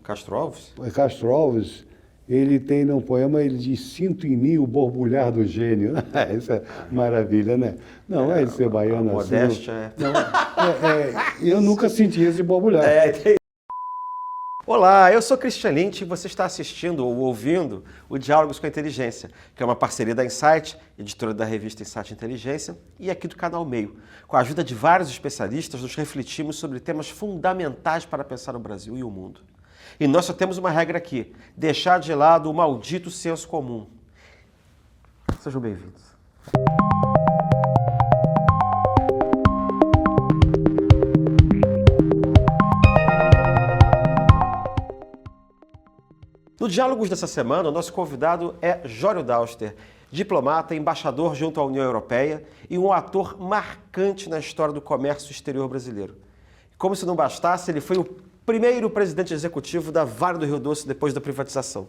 Castro Alves? Castro Alves, ele tem num poema, ele diz: sinto em mim o borbulhar do gênio. Isso é maravilha, né? Não é de ser baiano assim. Modéstia. Não, eu nunca senti esse borbulhar. Olá, eu sou Christian Lynch e você está assistindo ou ouvindo o Diálogos com a Inteligência, que é uma parceria da Insight, editora da revista Insight Inteligência, e aqui do canal Meio. Com a ajuda de vários especialistas, nos refletimos sobre temas fundamentais para pensar o Brasil e o mundo. E nós só temos uma regra aqui: deixar de lado o maldito senso comum. Sejam bem-vindos. No Diálogos dessa semana, o nosso convidado é Jório Dauster, diplomata, embaixador junto à União Europeia e um ator marcante na história do comércio exterior brasileiro. Como se não bastasse, ele foi o primeiro presidente executivo da Vale do Rio Doce depois da privatização.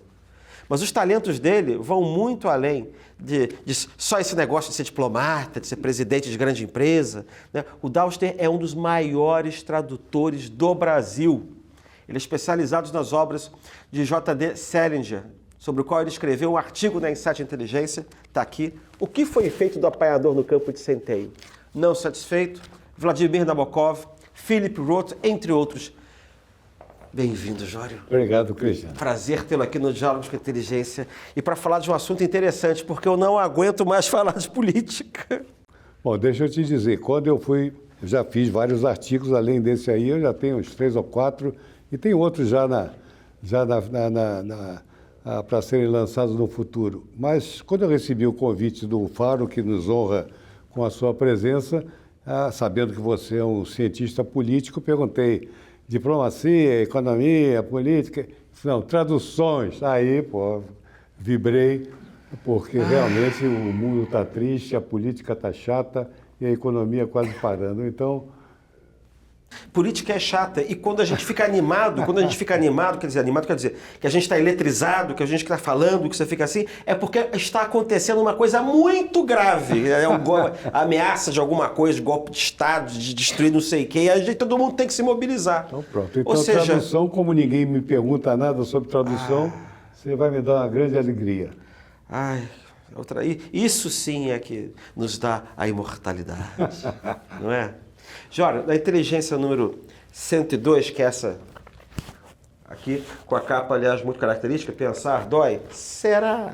Mas os talentos dele vão muito além de só esse negócio de ser diplomata, de ser presidente de grande empresa, né? O Dauster é um dos maiores tradutores do Brasil. Ele é especializado nas obras de J.D. Salinger, sobre o qual ele escreveu um artigo na Insight Inteligência, está aqui. O que foi feito do apanhador no campo de Centeio? Não satisfeito, Vladimir Nabokov, Philip Roth, entre outros. Bem-vindo, Jório. Obrigado, Christian. Prazer tê-lo aqui no Diálogos com a Inteligência e para falar de um assunto interessante, porque eu não aguento mais falar de política. Bom, deixa eu te dizer, quando eu já fiz vários artigos, além desse aí, eu já tenho uns 3 ou 4, e tem outros para serem lançados no futuro. Mas quando eu recebi o convite do Faro, que nos honra com a sua presença, sabendo que você é um cientista político, perguntei: diplomacia, economia, política? Não, traduções. Aí, vibrei, porque realmente o mundo está triste, a política está chata e a economia quase parando. Então, política é chata, e quando a gente fica animado, quer dizer que a gente está eletrizado, que a gente está falando, que você fica assim, é porque está acontecendo uma coisa muito grave, ameaça de alguma coisa, de golpe de Estado, de destruir não sei o quê, e todo mundo tem que se mobilizar. Então pronto. Então, tradução, como ninguém me pergunta nada sobre tradução, você vai me dar uma grande alegria. Isso sim é que nos dá a imortalidade, não é? Jório, na inteligência número 102, que é essa aqui, com a capa, aliás, muito característica, pensar dói, será?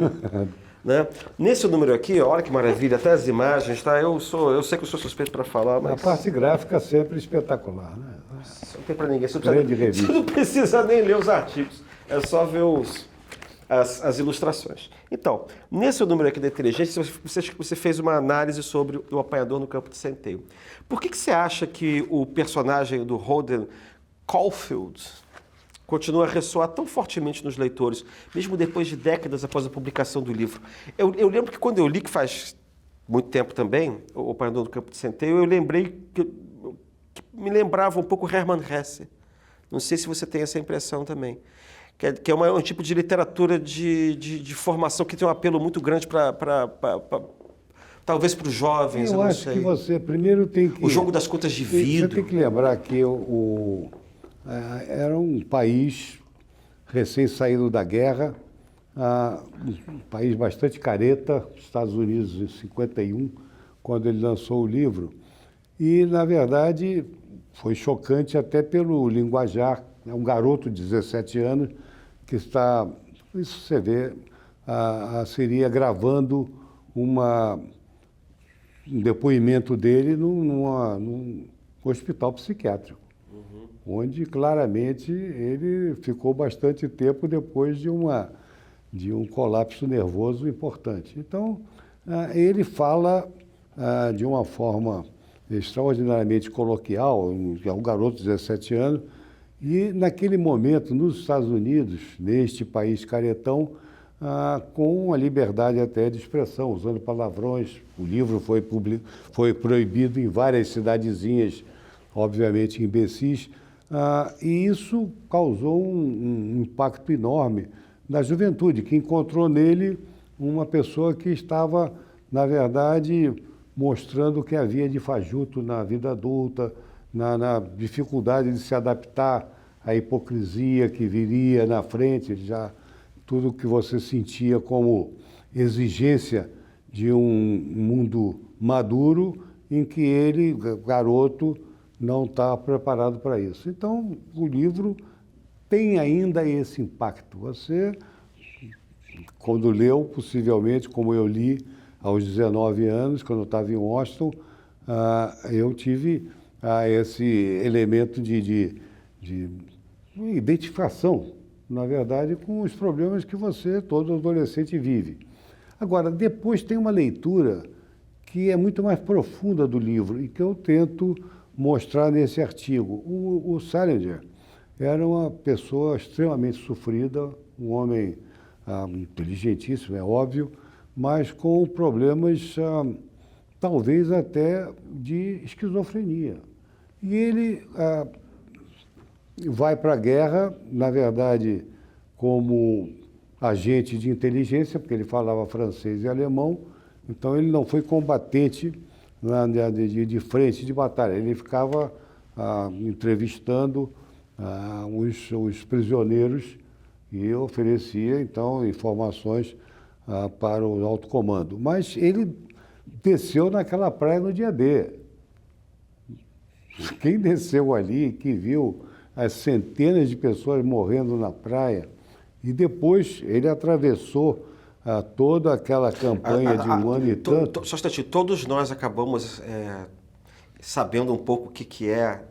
Né? Nesse número aqui, olha que maravilha, até as imagens, tá? Eu sei que eu sou suspeito para falar, mas... A parte gráfica sempre espetacular, né? Não tem para ninguém, você não precisa nem ler os artigos, é só ver as ilustrações. Então, nesse número aqui da inteligência, você fez uma análise sobre o apanhador no campo de Centeio. Por que você acha que o personagem do Holden Caulfield continua a ressoar tão fortemente nos leitores, mesmo depois de décadas após a publicação do livro? Eu lembro que quando eu li, que faz muito tempo também, o apanhador no campo de Centeio, eu lembrei que me lembrava um pouco Hermann Hesse. Não sei se você tem essa impressão também. Que é um tipo de literatura de formação que tem um apelo muito grande talvez para os jovens, eu não sei. Eu acho que você primeiro tem que... O jogo das contas de vidro. Você tem que lembrar que era um país recém-saído da guerra, um país bastante careta, Estados Unidos em 51, quando ele lançou o livro. E, na verdade, foi chocante até pelo linguajar. É um garoto de 17 anos que está, isso você vê, seria gravando um depoimento dele num hospital psiquiátrico, onde claramente ele ficou bastante tempo depois de um colapso nervoso importante. Então, ele fala de uma forma extraordinariamente coloquial, é um garoto de 17 anos, e naquele momento, nos Estados Unidos, neste país caretão, com a liberdade até de expressão, usando palavrões. O livro foi proibido em várias cidadezinhas, obviamente imbecis, e isso causou um impacto enorme na juventude, que encontrou nele uma pessoa que estava, na verdade, mostrando o que havia de fajuto na vida adulta, na dificuldade de se adaptar a hipocrisia que viria na frente, já tudo que você sentia como exigência de um mundo maduro em que ele, garoto, não está preparado para isso. Então, o livro tem ainda esse impacto. Você, quando leu, possivelmente, como eu li aos 19 anos, quando eu estava em Washington, eu tive esse elemento de identificação, na verdade, com os problemas que todo adolescente, vive. Agora, depois tem uma leitura que é muito mais profunda do livro e que eu tento mostrar nesse artigo. O Salinger era uma pessoa extremamente sofrida, um homem inteligentíssimo, é óbvio, mas com problemas talvez até de esquizofrenia. E ele vai para a guerra, na verdade, como agente de inteligência, porque ele falava francês e alemão, então ele não foi combatente de frente de batalha, ele ficava entrevistando os prisioneiros e oferecia, então, informações para o alto comando. Mas ele desceu naquela praia no dia D. Quem desceu ali, que viu as centenas de pessoas morrendo na praia, e depois ele atravessou toda aquela campanha de um ano e tanto. Só um instantinho, todos nós acabamos sabendo um pouco o que é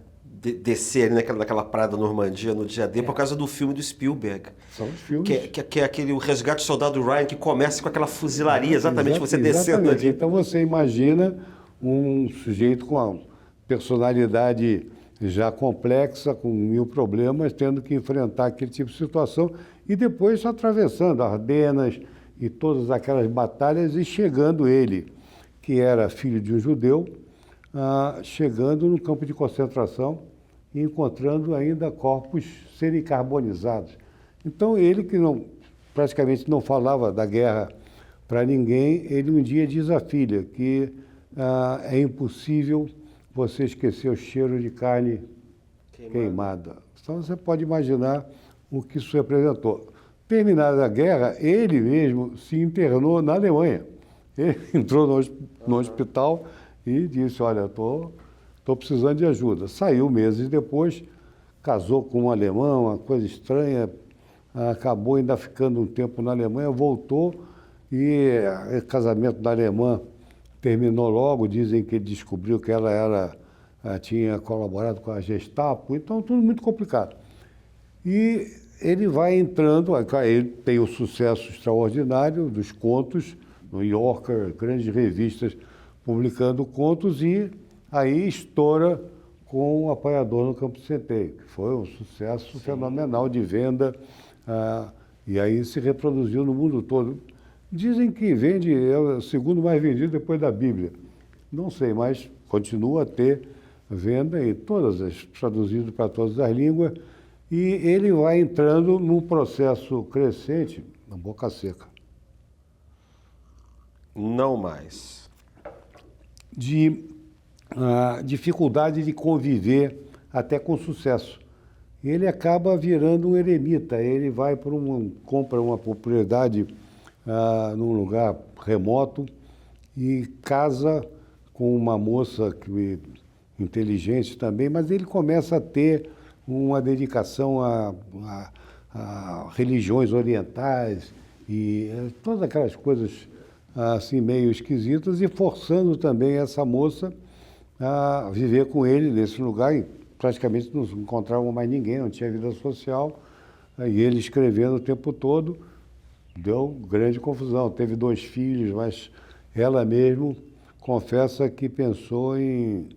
descer ali naquela praia da Normandia no dia D por causa do filme do Spielberg. São os filmes. Que é aquele O Resgate do Soldado Ryan, que começa com aquela fuzilaria, exatamente, você descendo ali. Então você imagina um sujeito com uma personalidade já complexa, com 1000 problemas, tendo que enfrentar aquele tipo de situação e depois atravessando Ardenas e todas aquelas batalhas e chegando ele, que era filho de um judeu, chegando no campo de concentração e encontrando ainda corpos semicarbonizados. Então ele, que praticamente não falava da guerra para ninguém, ele um dia diz à filha que é impossível você esquecer o cheiro de carne queimada. Então você pode imaginar o que isso representou. Terminada a guerra, ele mesmo se internou na Alemanha. Ele entrou no hospital e disse, olha, estou precisando de ajuda. Saiu meses depois, casou com um alemão, uma coisa estranha, acabou ainda ficando um tempo na Alemanha, voltou e o casamento da alemã terminou logo, dizem que ele descobriu que ela tinha colaborado com a Gestapo, então tudo muito complicado. E ele vai entrando, ele tem o sucesso extraordinário dos contos, no New Yorker, grandes revistas publicando contos, e aí estoura com o Apanhador no Campo de Centeio, que foi um sucesso fenomenal de venda, e aí se reproduziu no mundo todo. Dizem que é o segundo mais vendido depois da Bíblia. Não sei, mas continua a ter venda e traduzido para todas as línguas, e ele vai entrando num processo crescente, na boca seca. Não mais. De dificuldade de conviver até com sucesso. Ele acaba virando um eremita, ele vai compra uma propriedade num lugar remoto e casa com uma moça inteligente também, mas ele começa a ter uma dedicação a religiões orientais e todas aquelas coisas assim meio esquisitas, e forçando também essa moça a viver com ele nesse lugar, e praticamente não encontravam mais ninguém, não tinha vida social, e ele escrevendo o tempo todo. Deu grande confusão. Teve 2 filhos, mas ela mesmo confessa que pensou em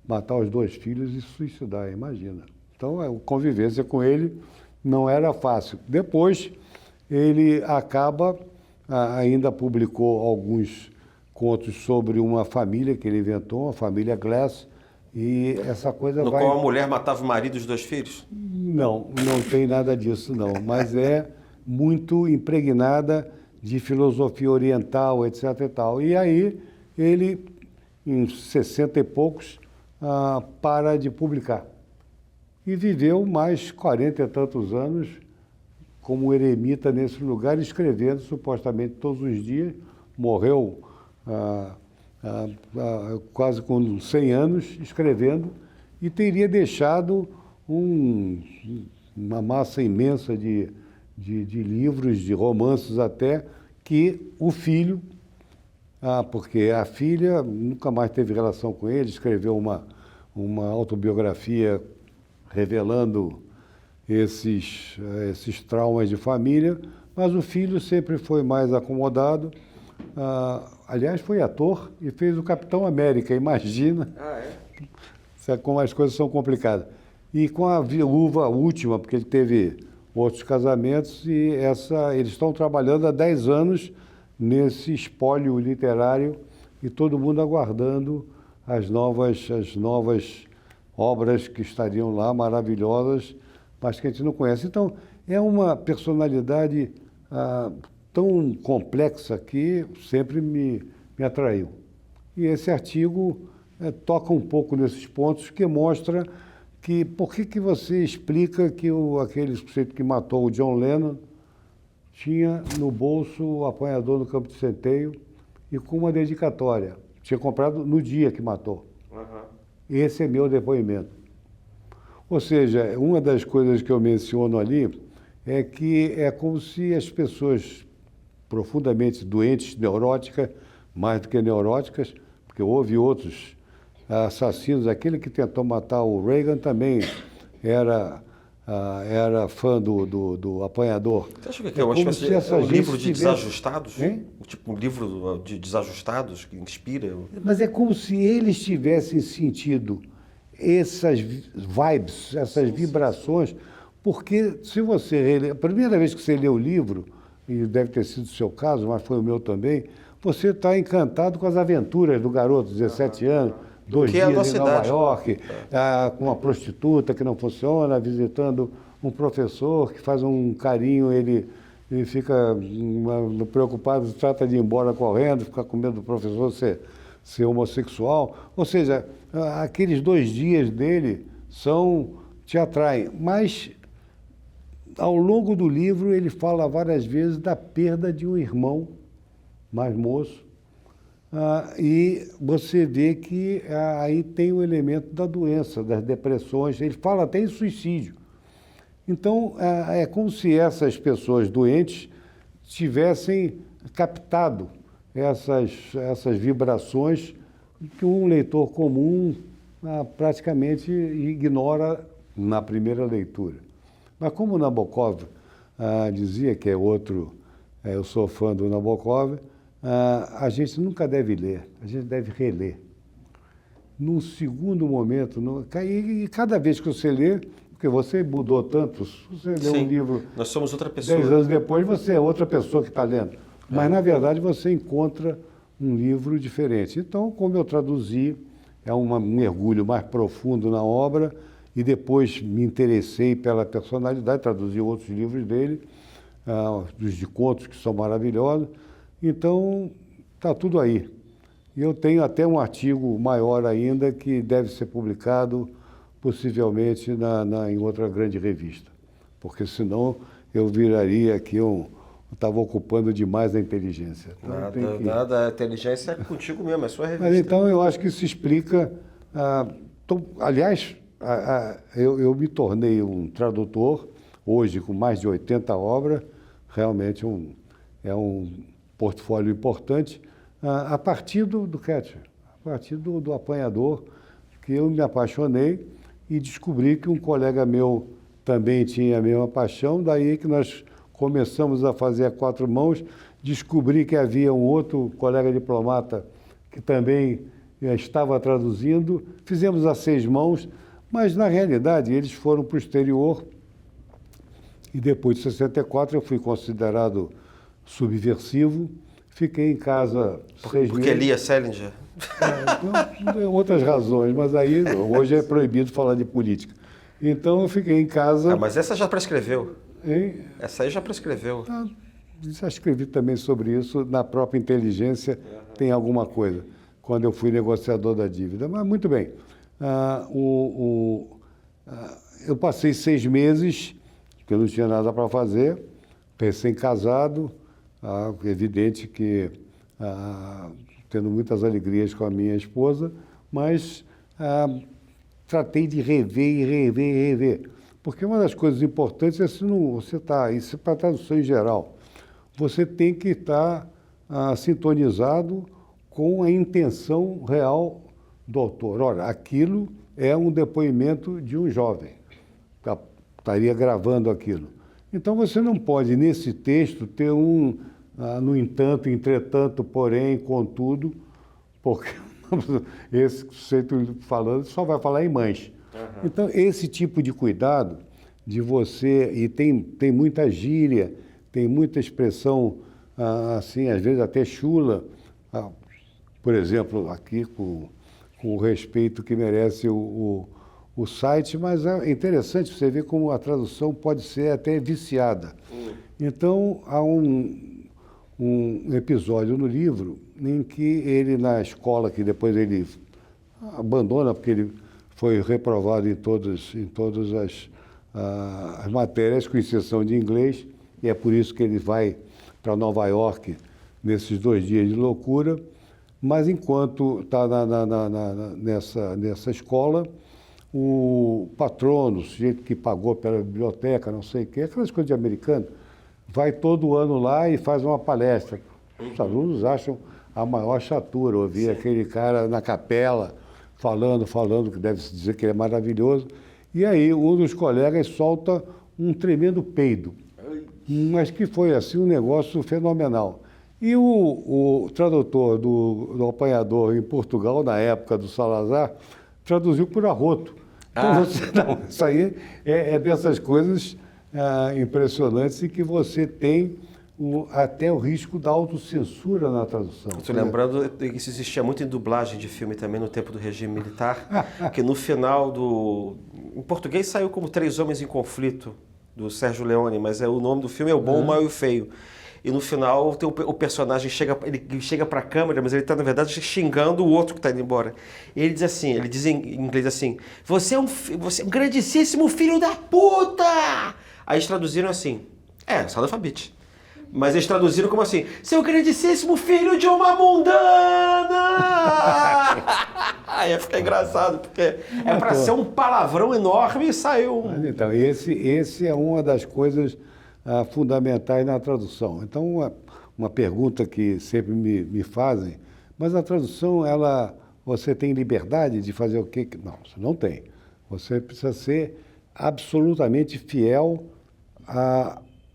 matar os 2 filhos e suicidar, imagina. Então, a convivência com ele não era fácil. Depois, ele ainda publicou alguns contos sobre uma família que ele inventou, uma família Glass, e essa coisa no qual a mulher matava o marido e os 2 filhos? Não tem nada disso, não. Mas é muito impregnada de filosofia oriental, etc. e tal. E aí, ele, em 60 e poucos, para de publicar. e viveu mais 40 e tantos anos como eremita nesse lugar, escrevendo supostamente todos os dias. Morreu quase com 100 anos escrevendo e teria deixado uma massa imensa de livros, de romances até, que o filho, porque a filha nunca mais teve relação com ele, escreveu uma autobiografia revelando esses traumas de família, mas o filho sempre foi mais acomodado. Aliás, foi ator e fez o Capitão América, imagina como as coisas são complicadas. E com a viúva última, porque ele teve outros casamentos, e eles estão trabalhando há 10 anos nesse espólio literário e todo mundo aguardando as novas obras que estariam lá, maravilhosas, mas que a gente não conhece. Então, é uma personalidade tão complexa que sempre me atraiu. E esse artigo toca um pouco nesses pontos, que mostra que por que você explica que aquele sujeito que matou o John Lennon tinha no bolso o apanhador no campo de centeio e com uma dedicatória. Tinha comprado no dia que matou. Uhum. Esse é meu depoimento. Ou seja, uma das coisas que eu menciono ali é que é como se as pessoas profundamente doentes, neuróticas, mais do que neuróticas, porque houve outros assassinos. Aquele que tentou matar o Reagan também era fã do apanhador. Você acha que é uma espécie de um livro de desajustados? Hein? Tipo um livro de desajustados que inspira? Mas é como se eles tivessem sentido essas vibes, essas vibrações, porque se você relê, a primeira vez que você lê o livro, e deve ter sido o seu caso, mas foi o meu também, você está encantado com as aventuras do garoto, 17 anos, 2 dias em Nova York, com uma prostituta que não funciona, visitando um professor que faz um carinho, ele fica preocupado, trata de ir embora correndo, fica com medo do professor ser homossexual. Ou seja, aqueles 2 dias dele te atraem. Mas, ao longo do livro, ele fala várias vezes da perda de um irmão mais moço, e você vê que aí tem o elemento da doença, das depressões, ele fala até em suicídio. Então, é como se essas pessoas doentes tivessem captado essas vibrações que um leitor comum praticamente ignora na primeira leitura. Mas como o Nabokov dizia, que é outro, eu sou fã do Nabokov, a gente nunca deve ler, a gente deve reler. Num segundo momento, e cada vez que você lê, porque você mudou tanto, você lê um livro... Nós somos outra pessoa. 10 anos depois, você é outra pessoa que está lendo. Mas, na verdade, você encontra um livro diferente. Então, como eu traduzi, é um mergulho mais profundo na obra, e depois me interessei pela personalidade, traduzi outros livros dele, dos de contos, que são maravilhosos. Então, está tudo aí. E eu tenho até um artigo maior ainda que deve ser publicado possivelmente em outra grande revista, porque senão eu viraria aqui estava ocupando demais a inteligência. Então, nada, a inteligência é contigo mesmo, é sua revista. Mas então eu acho que isso explica... aliás, eu me tornei um tradutor, hoje com mais de 80 obras, realmente é um portfólio importante, a partir do Ketcher, a partir do apanhador, que eu me apaixonei e descobri que um colega meu também tinha a mesma paixão, daí que nós começamos a fazer a 4 mãos, descobri que havia um outro colega diplomata que também estava traduzindo, fizemos a 6 mãos, mas na realidade eles foram para o exterior e depois de 64 eu fui considerado subversivo, fiquei em casa 6 meses. Porque lia Salinger? Outras razões, mas aí hoje é proibido falar de política. Então eu fiquei em casa... mas essa já prescreveu. Hein? Essa aí já prescreveu. Já escrevi também sobre isso, na própria inteligência tem alguma coisa, quando eu fui negociador da dívida. Mas muito bem. eu passei 6 meses, que eu não tinha nada para fazer, recém-casado, evidente que tendo muitas alegrias com a minha esposa, mas tratei de rever. Porque uma das coisas importantes é se não, você está, isso é para tradução em geral, você tem que estar sintonizado com a intenção real do autor. Ora, aquilo é um depoimento de um jovem, estaria gravando aquilo. Então você não pode, nesse texto, ter no entanto, entretanto, porém, contudo, porque esse sujeito falando só vai falar em mães. Uhum. Então, esse tipo de cuidado de você, e tem muita gíria, tem muita expressão, assim, às vezes até chula, por exemplo, aqui com o respeito que merece o site, mas é interessante você ver como a tradução pode ser até viciada. Então, há um episódio no livro em que ele, na escola, que depois ele abandona, porque ele foi reprovado em todas as matérias, com exceção de inglês, e é por isso que ele vai para Nova York nesses 2 dias de loucura. Mas enquanto está nessa escola, o patrono, o sujeito que pagou pela biblioteca, não sei o quê, aquelas coisas de americano, vai todo ano lá e faz uma palestra. Os alunos acham a maior chatura ouvir aquele cara na capela falando, que deve-se dizer que ele é maravilhoso. E aí um dos colegas solta um tremendo peido, mas que foi assim um negócio fenomenal. E o tradutor do apanhador em Portugal, na época do Salazar, traduziu por arroto. Então, isso aí é dessas coisas impressionantes e que você tem até o risco da autocensura na tradução. Estou lembrando que isso existia muito em dublagem de filme também no tempo do regime militar, que no final em português saiu como 3 Homens em Conflito, do Sérgio Leone, mas o nome do filme é O Bom, o Mau e o Feio. E no final o personagem chega para a câmera, mas ele está, na verdade, xingando o outro que está indo embora. E ele diz assim, ele diz em inglês assim, você é um grandíssimo filho da puta! Aí eles traduziram assim, analfabete. Mas eles traduziram como assim, seu grandíssimo filho de uma mundana! Aí fica engraçado, porque é para ser um palavrão enorme e saiu... Mas, então, esse é uma das coisas fundamentais na tradução. Então, uma pergunta que sempre me fazem, mas a tradução, você tem liberdade de fazer o quê? Não, você não tem. Você precisa ser absolutamente fiel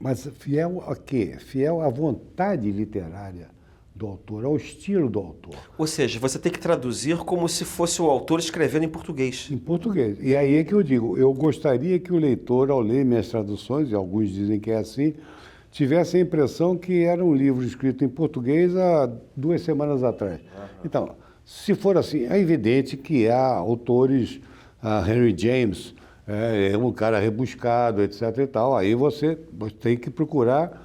mas fiel a quê? Fiel à vontade literária do autor, ao estilo do autor. Ou seja, você tem que traduzir como se fosse o autor escrevendo em português. Em português. E aí é que eu digo, eu gostaria que o leitor, ao ler minhas traduções, e alguns dizem que é assim, tivesse a impressão que era um livro escrito em português há 2 semanas atrás. Uhum. Então, se for assim, é evidente que há autores, Henry James, é um cara rebuscado, etc. e tal. Aí você tem que procurar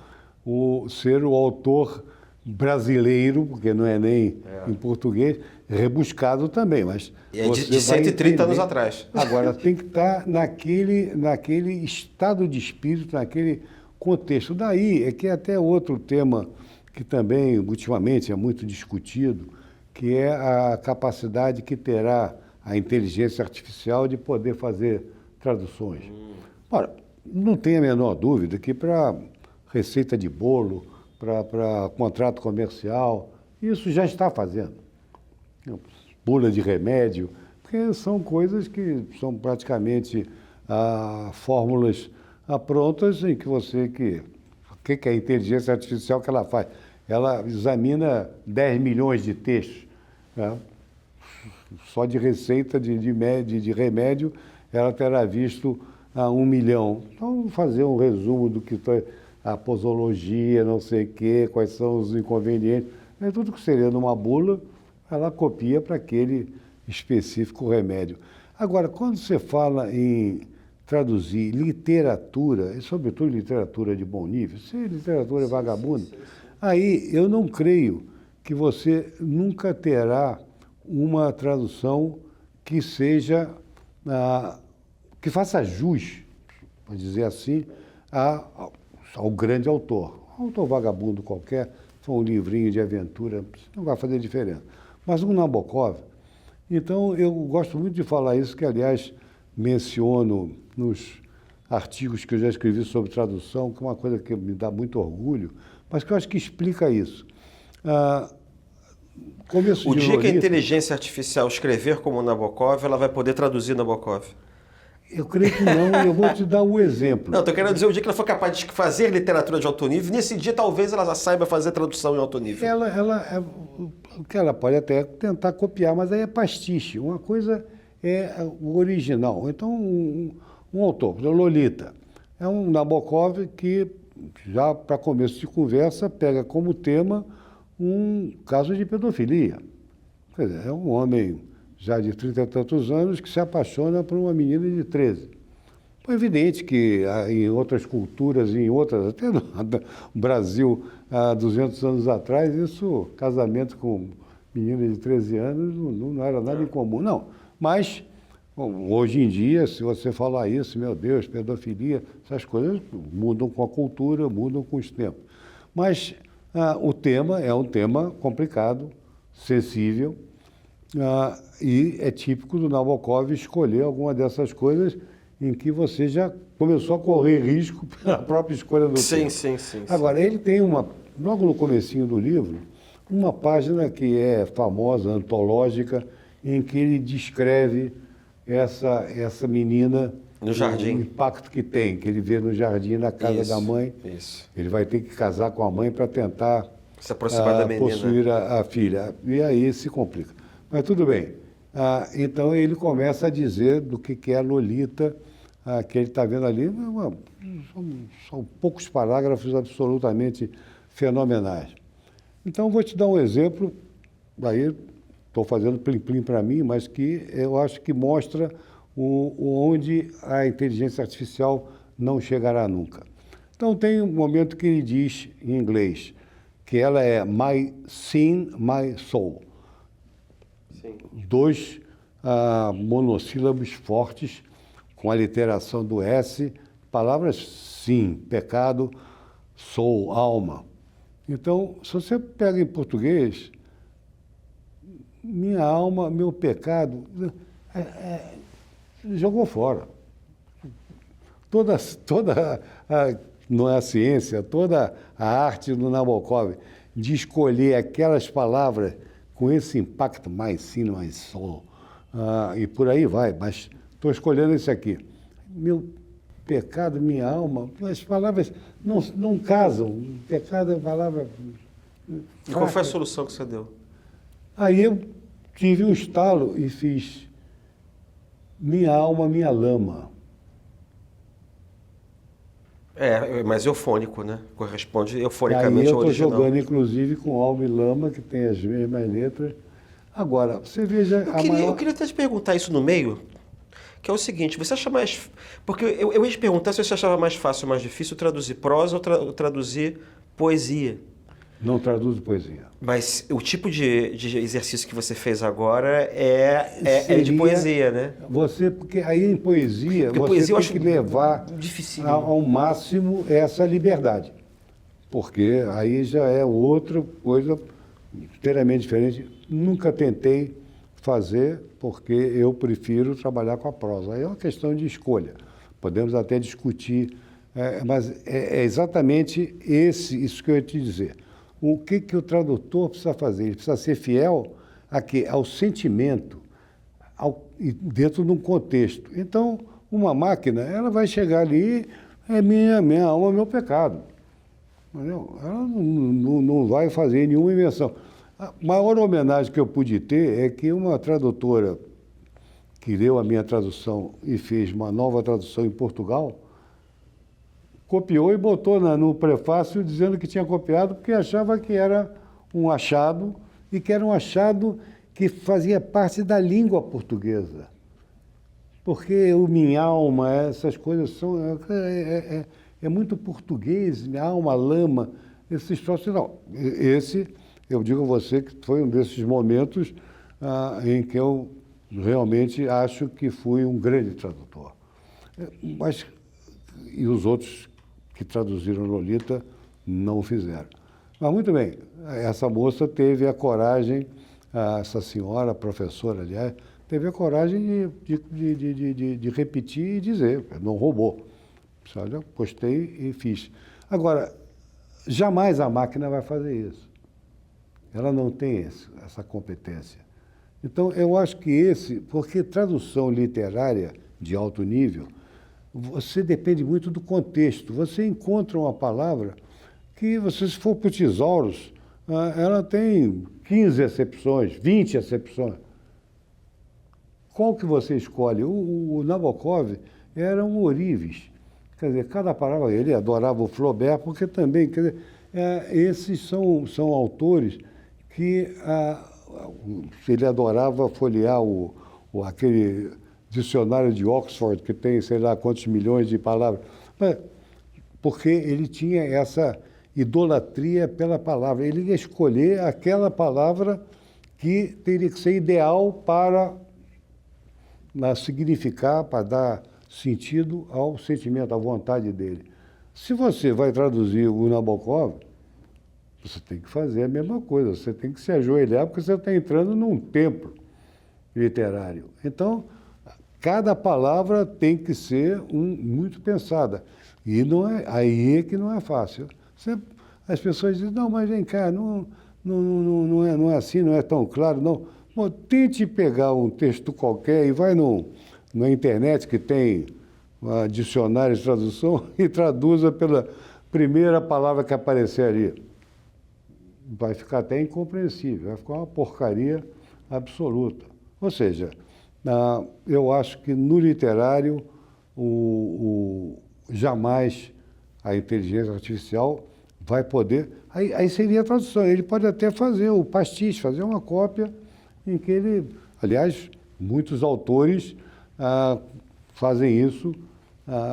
ser o autor brasileiro, porque não é nem em português, rebuscado também, mas... E é de 130 anos atrás. Agora, tem que estar naquele estado de espírito, naquele contexto. Daí é que é até outro tema que também, ultimamente, é muito discutido, que é a capacidade que terá a inteligência artificial de poder fazer traduções. Ora, não tem a menor dúvida que para receita de bolo, para contrato comercial, isso já está fazendo. Bula de remédio, porque são coisas que são praticamente fórmulas prontas em que o que é a inteligência artificial que ela faz? Ela examina 10 milhões de textos, né? Só de receita de remédio, ela terá visto 1 milhão. Então, vou fazer um resumo do que foi a posologia, não sei o quê, quais são os inconvenientes. É tudo que seria numa bula, ela copia para aquele específico remédio. Agora, quando você fala em traduzir literatura, e sobretudo literatura de bom nível, se literatura é vagabunda, aí eu não creio que você nunca terá uma tradução que seja que faça jus, para dizer assim, ao grande autor. Um autor vagabundo qualquer, foi um livrinho de aventura, não vai fazer diferença. Mas um Nabokov, então eu gosto muito de falar isso, que aliás menciono nos artigos que eu já escrevi sobre tradução, que é uma coisa que me dá muito orgulho, mas que eu acho que explica isso. O dia que a inteligência artificial escrever como Nabokov, ela vai poder traduzir Nabokov? Eu creio que não, e eu vou te dar um exemplo. Não, estou querendo dizer o dia que ela for capaz de fazer literatura de alto nível, nesse dia talvez ela saiba fazer tradução em alto nível. O que ela pode até tentar copiar, mas aí é pastiche. Uma coisa é o original. Então, um autor, por exemplo, Lolita, é um Nabokov que, já para começo de conversa, pega como tema um caso de pedofilia. Quer dizer, é um homem já de 30 e tantos anos que se apaixona por uma menina de 13. É evidente que em outras culturas, até no Brasil, há 200 anos atrás, casamento com menina de 13 anos não era nada incomum, não. Mas, bom, hoje em dia, se você falar isso, meu Deus, pedofilia, essas coisas mudam com a cultura, mudam com os tempos. Mas o tema é um tema complicado, sensível, e é típico do Nabokov escolher alguma dessas coisas em que você já começou a correr risco pela própria escolha do tema. Sim. Agora, ele tem logo no comecinho do livro, uma página que é famosa, antológica, em que ele descreve essa menina, no jardim, o impacto que tem, que ele vê no jardim, na casa da mãe. Isso. Ele vai ter que casar com a mãe para tentar se aproximar da menina, possuir a filha. E aí se complica. Mas tudo bem. Então ele começa a dizer do que é a Lolita, que ele está vendo ali. São poucos parágrafos absolutamente fenomenais. Então vou te dar um exemplo, aí estou fazendo plim-plim para mim, mas que eu acho que mostra onde a inteligência artificial não chegará nunca. Então tem um momento que ele diz em inglês que ela é my sin, my soul. Sim. 2 monossílabos fortes, com a literação do S, palavras sim, pecado, soul, alma. Então, se você pega em português, minha alma, meu pecado, jogou fora. Não é a ciência, toda a arte do Nabokov de escolher aquelas palavras com esse impacto mais sim, mais soul, e por aí vai, mas estou escolhendo esse aqui. Meu pecado, minha alma, as palavras não casam. Pecado é palavra. E qual foi a solução que você deu? Aí eu tive um estalo e fiz minha alma, minha lama. Mas eufônico, né? Corresponde Aí eufonicamente eu ao estou original. jogando, inclusive, com alma e lama, que tem as mesmas letras. Agora, você veja Eu queria até te perguntar isso no meio, que é o seguinte, você acha mais... Porque eu ia te perguntar se você achava mais fácil ou mais difícil traduzir prosa ou traduzir poesia. Não traduzo poesia. Mas o tipo de exercício que você fez agora é de poesia, né? Porque aí em poesia, Porque você poesia tem que levar ao máximo essa liberdade. Porque aí já é outra coisa inteiramente diferente. Nunca tentei fazer, porque eu prefiro trabalhar com a prosa. Aí é uma questão de escolha. Podemos até discutir, mas é exatamente isso que eu ia te dizer. O que o tradutor precisa fazer? Ele precisa ser fiel ao sentimento, dentro de um contexto. Então, uma máquina, ela vai chegar ali, é minha alma, meu pecado. Entendeu? Ela não vai fazer nenhuma invenção. A maior homenagem que eu pude ter é que uma tradutora que leu a minha tradução e fez uma nova tradução em Portugal, copiou e botou no prefácio dizendo que tinha copiado porque achava que era um achado e que era um achado que fazia parte da língua portuguesa. Porque o minha alma, essas coisas é muito português, minha alma, lama, esses troços. Não, eu digo a você que foi um desses momentos em que eu realmente acho que fui um grande tradutor. Mas, e os outros que traduziram Lolita não o fizeram. Mas muito bem, essa moça teve a coragem, essa senhora, professora, aliás, teve a coragem de repetir e dizer, não roubou. Olha, postei e fiz. Agora, jamais a máquina vai fazer isso. Ela não tem essa competência. Então, eu acho que porque tradução literária de alto nível, você depende muito do contexto. Você encontra uma palavra que, se for para o Tesauros, ela tem 15 acepções, 20 acepções. Qual que você escolhe? O Nabokov era um ourives. Quer dizer, cada palavra, ele adorava o Flaubert, porque também, quer dizer, esses são autores que ele adorava folhear aquele dicionário de Oxford, que tem sei lá quantos milhões de palavras, porque ele tinha essa idolatria pela palavra. Ele ia escolher aquela palavra que teria que ser ideal para significar, para dar sentido ao sentimento, à vontade dele. Se você vai traduzir o Nabokov, você tem que fazer a mesma coisa, você tem que se ajoelhar, porque você está entrando num templo literário. Então, cada palavra tem que ser muito pensada. E aí é que não é fácil. As pessoas dizem, não, mas vem cá, não é assim, não é tão claro, não. Bom, tente pegar um texto qualquer e vai na internet que tem dicionário de tradução e traduza pela primeira palavra que aparecer ali. Vai ficar até incompreensível, vai ficar uma porcaria absoluta. Ou seja, eu acho que no literário, jamais a inteligência artificial vai poder... Aí seria a tradução, ele pode até fazer o pastiche, fazer uma cópia em que ele... Aliás, muitos autores fazem isso,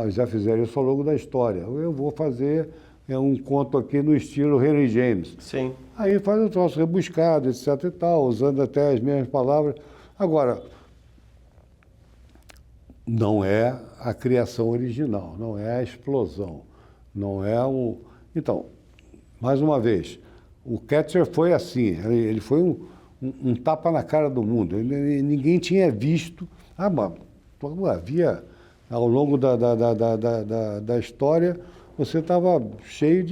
já fizeram isso ao longo da história. Eu vou fazer um conto aqui no estilo Henry James. Sim. Aí faz um troço rebuscado, etc e tal, usando até as mesmas palavras. Agora, não é a criação original, não é a explosão, não é o... Então, mais uma vez, o Ketcher foi assim, ele foi um tapa na cara do mundo. Ninguém tinha visto... havia, ao longo da história, você estava cheio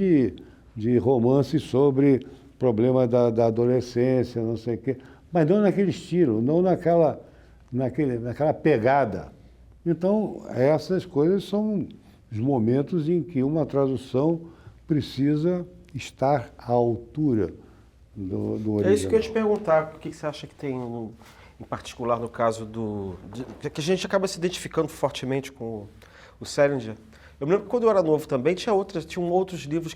de romances sobre problema da adolescência, não sei o quê, mas não naquele estilo, não naquela pegada. Então, essas coisas são os momentos em que uma tradução precisa estar à altura do original. É isso que eu ia te perguntar, o que você acha que tem, em particular, no caso que a gente acaba se identificando fortemente com o Salinger. Eu me lembro que quando eu era novo também, tinham outros livros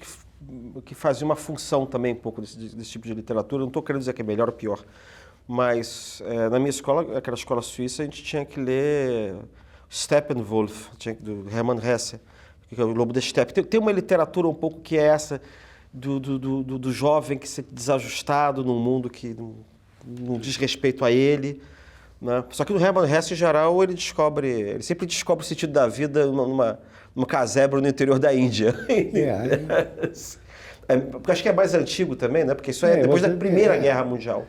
que faziam uma função também um pouco desse tipo de literatura. Não estou querendo dizer que é melhor ou pior, mas na minha escola, aquela escola suíça, a gente tinha que ler Steppenwolf, do Hermann Hesse, que é o Lobo da Steppe. Tem uma literatura um pouco que é essa do jovem que se desajustado num mundo que não diz respeito a ele, né? Só que no Hermann Hesse, em geral, ele sempre descobre o sentido da vida numa casebre no interior da Índia. Porque acho que é mais antigo também, né? Porque isso é depois da Primeira Guerra Mundial.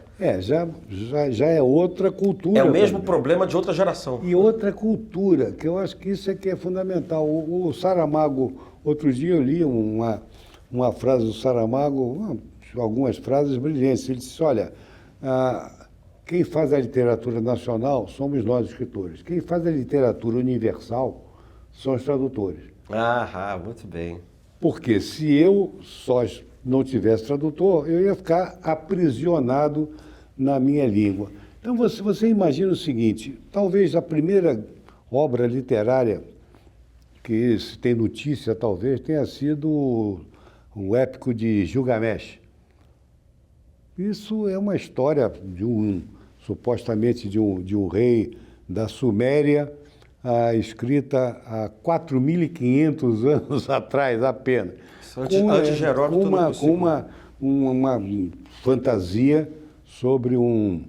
Já é outra cultura. É o mesmo também. Problema de outra geração. E outra cultura, que eu acho que isso é que é fundamental. O Saramago, outro dia eu li uma frase do Saramago, algumas frases brilhantes. Ele disse, olha, quem faz a literatura nacional somos nós, escritores. Quem faz a literatura universal são os tradutores. Muito bem. Porque se eu só não tivesse tradutor, eu ia ficar aprisionado na minha língua. Então você imagina o seguinte, talvez a primeira obra literária que se tem notícia, talvez, tenha sido o épico de Gilgamesh. Isso é uma história supostamente de um rei da Suméria, escrita há 4.500 anos atrás apenas. Antes de Heródoto, com uma fantasia sobre um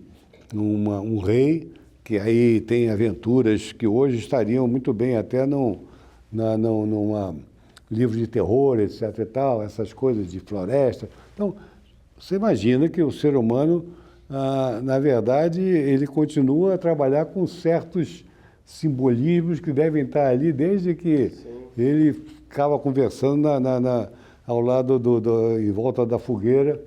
rei que aí tem aventuras que hoje estariam muito bem até numa livro de terror, etc. e tal, essas coisas de floresta. Então, você imagina que o ser humano, na verdade, ele continua a trabalhar com certos simbolismos que devem estar ali desde que ele ficava conversando ao lado em volta da fogueira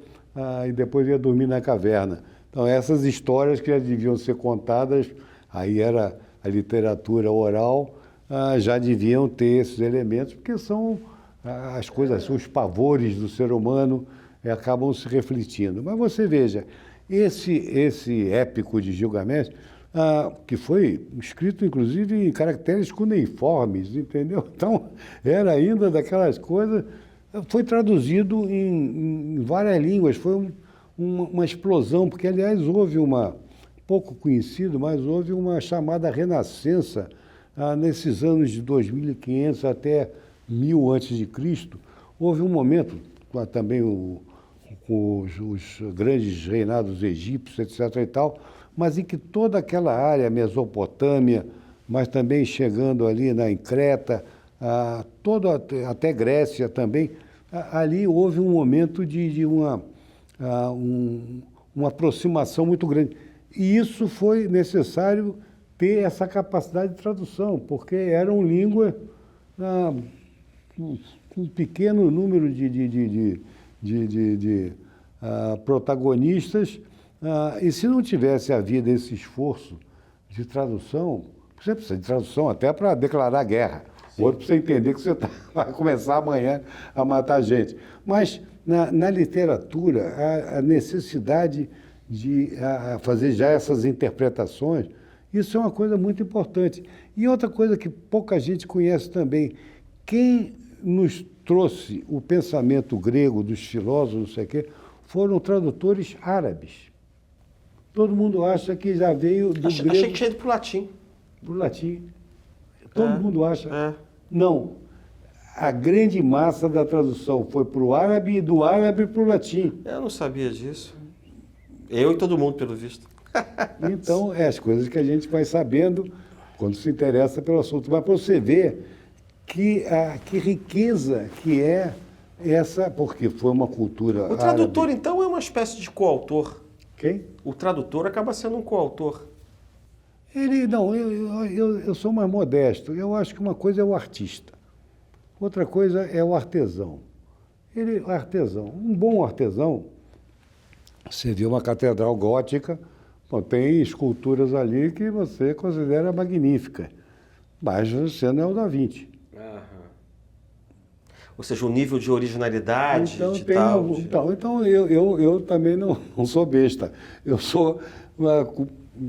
e depois ia dormir na caverna. Então, essas histórias que já deviam ser contadas, aí era a literatura oral, já deviam ter esses elementos, porque são as coisas, os pavores do ser humano acabam se refletindo. Mas você veja, esse épico de Gilgamesh, que foi escrito, inclusive, em caracteres cuneiformes, entendeu? Então, era ainda daquelas coisas... Foi traduzido em várias línguas, foi uma explosão, porque, aliás, houve pouco conhecido, mas houve uma chamada Renascença nesses anos de 2500 até 1000 a.C. Houve um momento, também com os grandes reinados egípcios, etc. e tal, mas em que toda aquela área, Mesopotâmia, mas também chegando ali em Creta, até Grécia também, ali houve um momento de uma aproximação muito grande. E isso foi necessário ter essa capacidade de tradução, porque eram línguas com um pequeno número de protagonistas, e se não tivesse havido esse esforço de tradução, você precisa de tradução até para declarar guerra. Outro para você entender que você vai começar amanhã a matar gente. Mas na literatura, a necessidade de fazer já essas interpretações, isso é uma coisa muito importante. E outra coisa que pouca gente conhece também, quem nos trouxe o pensamento grego dos filósofos, não sei o quê, foram tradutores árabes. Todo mundo acha que já veio do grego... Achei que tinha ido para o latim. Para o latim. Todo mundo acha. É. Não. A grande massa da tradução foi para o árabe e do árabe para o latim. Eu não sabia disso. Eu e todo mundo, pelo visto. Então, as coisas que a gente vai sabendo quando se interessa pelo assunto. Mas para você ver que riqueza que é essa, porque foi uma cultura O tradutor, árabe. então, é uma espécie de coautor. Quem? O tradutor acaba sendo um coautor. Eu sou mais modesto. Eu acho que uma coisa é o artista, outra coisa é o artesão. Um bom artesão, você vê uma catedral gótica, tem esculturas ali que você considera magníficas, mas você não é o Da Vinci. Ou seja, o nível de originalidade Então, de tal... eu também não sou besta. Eu sou...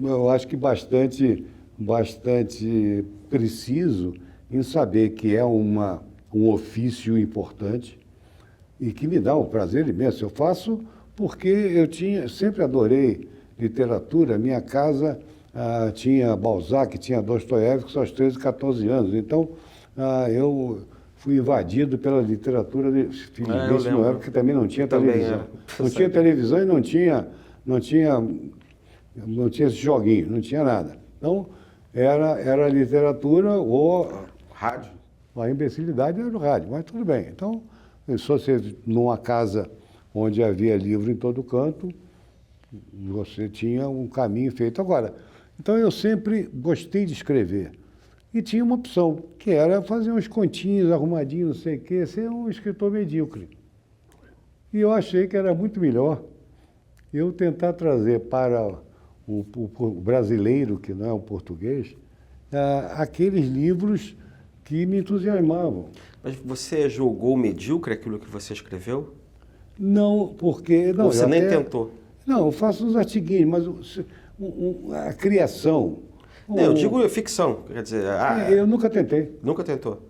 Eu acho que bastante preciso em saber que é um ofício importante e que me dá um prazer imenso. Eu faço porque sempre adorei literatura. Minha casa tinha Balzac, tinha Dostoiévski aos 13, 14 anos. Então, eu fui invadido pela literatura, felizmente, numa época que também não tinha televisão. Não tinha televisão e não tinha esse joguinho, não tinha nada. Então, era literatura ou Rádio. a imbecilidade era o rádio, mas tudo bem. Então, só você numa casa onde havia livro em todo canto, você tinha um caminho feito. Agora, então eu sempre gostei de escrever. E tinha uma opção, que era fazer uns continhos arrumadinhos, não sei o quê, ser um escritor medíocre. E eu achei que era muito melhor eu tentar trazer para o brasileiro, que não é o português, aqueles livros que me entusiasmavam. Mas você julgou medíocre aquilo que você escreveu? Não, porque... Não, Ou você nem tentou? Não, eu faço uns artiguinhos, mas a criação... Não, eu digo ficção, quer dizer... eu nunca tentei. Nunca tentou?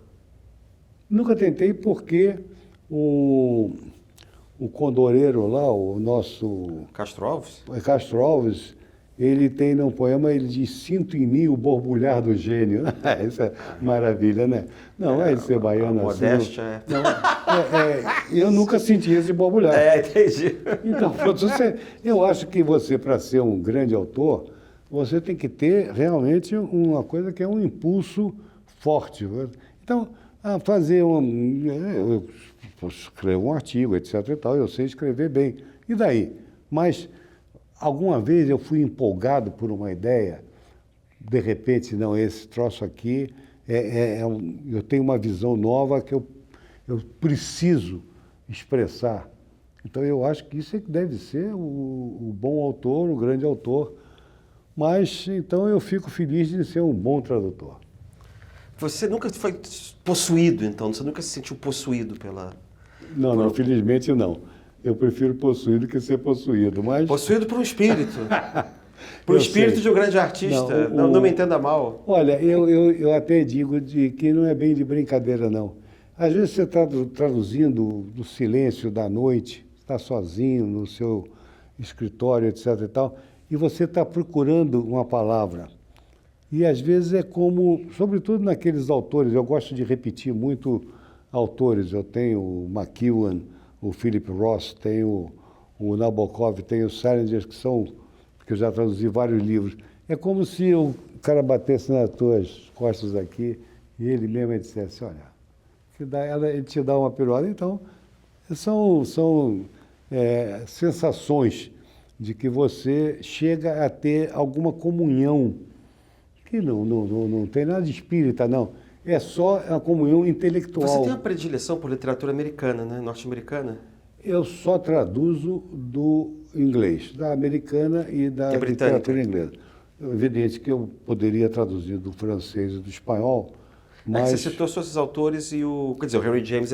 Nunca tentei porque o condoreiro lá, o nosso... Castro Alves? Castro Alves, ele tem num poema, ele diz: "Sinto em mim o borbulhar do gênio." Isso é maravilha, né? Não é de ser baiano assim. Modéstia Não, eu nunca senti esse borbulhar. Entendi. Então, eu acho que você, para ser um grande autor, você tem que ter realmente uma coisa que é um impulso forte. Então, fazer eu escrevo um artigo, etc. e tal, eu sei escrever bem. E daí? Mas alguma vez eu fui empolgado por uma ideia, de repente, não, esse troço aqui, eu tenho uma visão nova que eu preciso expressar. Então, eu acho que isso é que deve ser o bom autor, o grande autor. Mas, então, eu fico feliz de ser um bom tradutor. Você nunca foi possuído, então? Você nunca se sentiu possuído pela... Não, felizmente não. Eu prefiro possuir do que ser possuído, mas... Possuído por um espírito. Por um espírito de um grande artista. Não me entenda mal. Olha, eu até digo que não é bem de brincadeira, não. Às vezes você está traduzindo do silêncio da noite, está sozinho no seu escritório, etc. e tal, e você está procurando uma palavra. E às vezes é como, sobretudo naqueles autores, eu gosto de repetir muito autores. Eu tenho o McEwan, o Philip Roth, tenho o Nabokov, tenho o Salinger, que eu já traduzi vários livros. É como se o cara batesse nas tuas costas aqui e ele mesmo dissesse, olha, ele te dá uma piruada. Então, são sensações de que você chega a ter alguma comunhão, que não tem nada de espírita, não. É só a comunhão intelectual. Você tem uma predileção por literatura americana, né? Norte-americana? Eu só traduzo do inglês, da americana e da literatura inglesa. É evidente que eu poderia traduzir do francês e do espanhol, mas... Você citou só esses autores e o... Quer dizer, o Henry James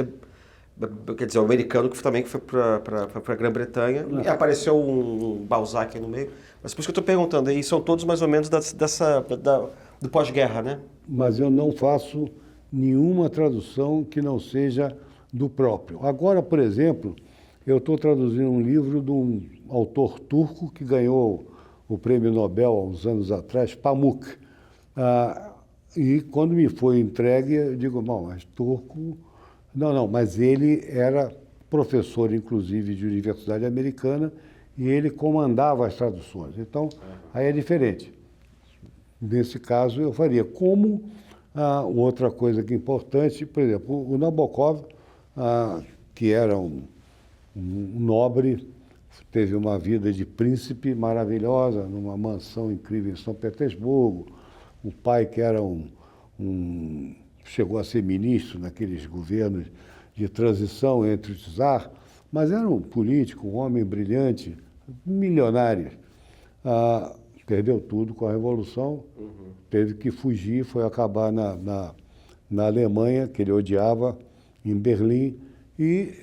quer dizer, o americano que também foi para a Grã-Bretanha. E apareceu um Balzac aí no meio. Mas por isso que eu estou perguntando, aí são todos mais ou menos do pós-guerra, né? Mas eu não faço nenhuma tradução que não seja do próprio. Agora, por exemplo, eu estou traduzindo um livro de um autor turco que ganhou o prêmio Nobel há uns anos atrás, Pamuk. E quando me foi entregue, eu digo, bom, mas turco... Não, mas ele era professor, inclusive, de universidade americana, e ele comandava as traduções. Então, aí é diferente. Nesse caso, eu faria. Como outra coisa que é importante, por exemplo, o Nabokov, que era um nobre, teve uma vida de príncipe maravilhosa, numa mansão incrível em São Petersburgo. O pai, que era chegou a ser ministro naqueles governos de transição entre o czar, mas era um político, um homem brilhante, milionário. Perdeu tudo com a Revolução, teve que fugir, foi acabar na Alemanha, que ele odiava, em Berlim, e